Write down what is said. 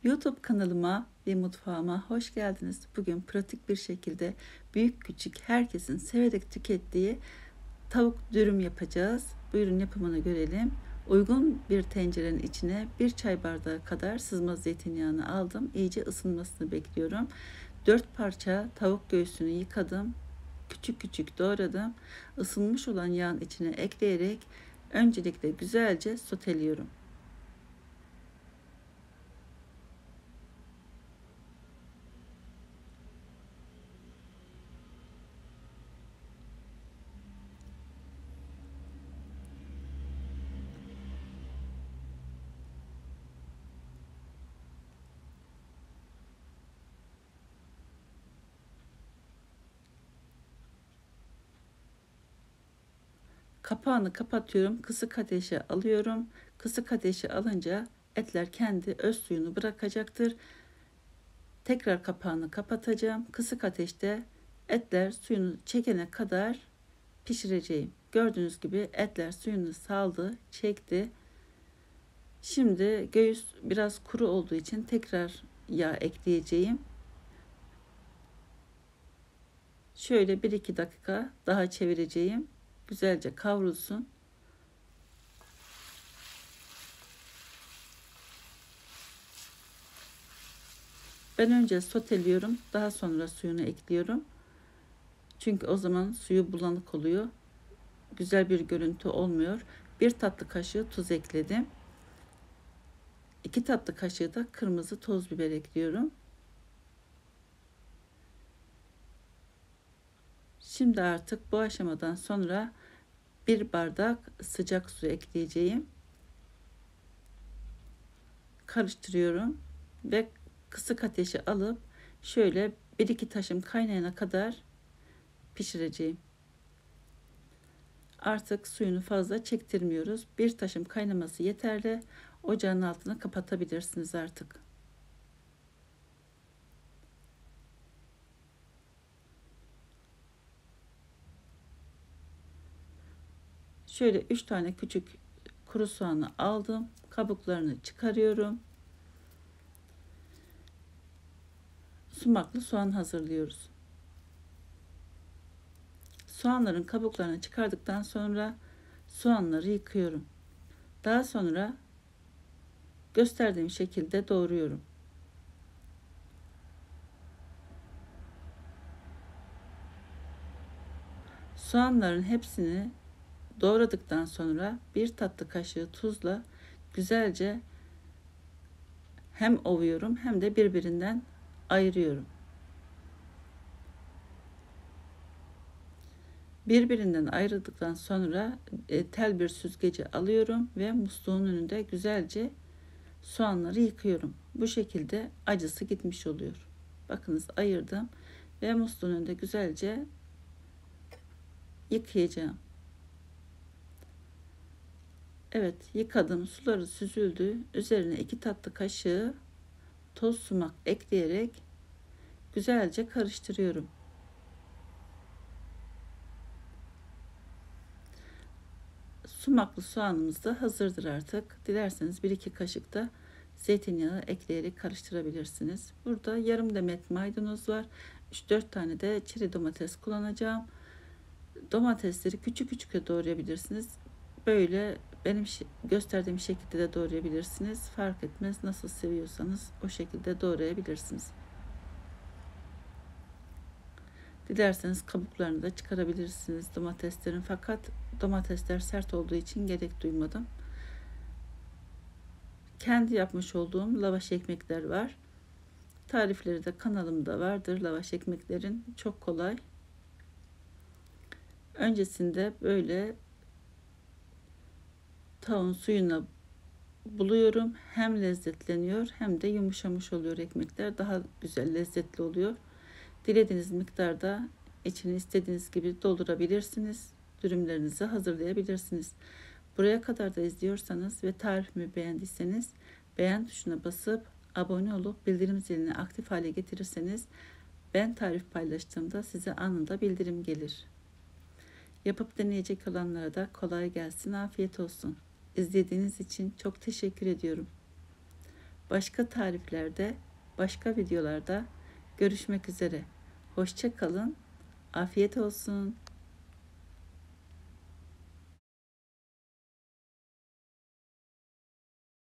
YouTube kanalıma ve mutfağıma hoş geldiniz. Bugün pratik bir şekilde büyük küçük herkesin severek tükettiği tavuk dürüm yapacağız. Buyurun yapımını görelim. Uygun bir tencerenin içine bir çay bardağı kadar sızma zeytinyağını aldım. İyice ısınmasını bekliyorum. 4 parça tavuk göğsünü yıkadım. Küçük küçük doğradım. Isınmış olan yağın içine ekleyerek öncelikle güzelce soteliyorum. Kapağını kapatıyorum. Kısık ateşe alıyorum. Kısık ateşe alınca etler kendi öz suyunu bırakacaktır. Tekrar kapağını kapatacağım. Kısık ateşte etler suyunu çekene kadar pişireceğim. Gördüğünüz gibi etler suyunu saldı, çekti. Şimdi göğüs biraz kuru olduğu için tekrar yağ ekleyeceğim. Şöyle 1-2 dakika daha çevireceğim. Güzelce kavrulsun. Ben önce soteliyorum, daha sonra suyunu ekliyorum. Çünkü o zaman suyu bulanık oluyor. Güzel bir görüntü olmuyor. 1 tatlı kaşığı tuz ekledim. 2 tatlı kaşığı da kırmızı toz biber ekliyorum. Şimdi artık bu aşamadan sonra 1 bardak sıcak su ekleyeceğim. Karıştırıyorum ve kısık ateşe alıp şöyle 1-2 taşım kaynayana kadar pişireceğim. Artık suyunu fazla çektirmiyoruz. 1 taşım kaynaması yeterli. Ocağın altını kapatabilirsiniz artık. Şöyle 3 tane küçük kuru soğanı aldım. Kabuklarını çıkarıyorum. Sumaklı soğan hazırlıyoruz. Soğanların kabuklarını çıkardıktan sonra soğanları yıkıyorum. Daha sonra gösterdiğim şekilde doğruyorum. Soğanların hepsini doğradıktan sonra 1 tatlı kaşığı tuzla güzelce hem ovuyorum hem de birbirinden ayırıyorum. Birbirinden ayrıldıktan sonra tel bir süzgeci alıyorum ve musluğun önünde güzelce soğanları yıkıyorum. Bu şekilde acısı gitmiş oluyor. Bakınız ayırdım ve musluğun önünde güzelce yıkayacağım. Evet, yıkadım. Suları süzüldü. Üzerine 2 tatlı kaşığı toz sumak ekleyerek güzelce karıştırıyorum. Sumaklı soğanımız da hazırdır artık. Dilerseniz 1-2 kaşık da zeytinyağı ekleyerek karıştırabilirsiniz. Burada yarım demet maydanoz var. 3-4 tane de çeri domates kullanacağım. Domatesleri küçük küçük doğrayabilirsiniz. Böyle benim gösterdiğim şekilde de doğrayabilirsiniz. Fark etmez, nasıl seviyorsanız o şekilde doğrayabilirsiniz. Dilerseniz kabuklarını da çıkarabilirsiniz domateslerin, fakat domatesler sert olduğu için gerek duymadım. Kendi yapmış olduğum lavaş ekmekler var. Tarifleri de kanalımda vardır. Lavaş ekmeklerin çok kolay. Öncesinde böyle tavuğun suyuna buluyorum. Hem lezzetleniyor hem de yumuşamış oluyor ekmekler. Daha güzel, lezzetli oluyor. Dilediğiniz miktarda içini istediğiniz gibi doldurabilirsiniz. Dürümlerinizi hazırlayabilirsiniz. Buraya kadar da izliyorsanız ve tarifimi beğendiyseniz beğen tuşuna basıp abone olup bildirim zilini aktif hale getirirseniz ben tarif paylaştığımda size anında bildirim gelir. Yapıp deneyecek olanlara da kolay gelsin, afiyet olsun. İzlediğiniz için çok teşekkür ediyorum. Başka tariflerde, başka videolarda görüşmek üzere. Hoşça kalın. Afiyet olsun.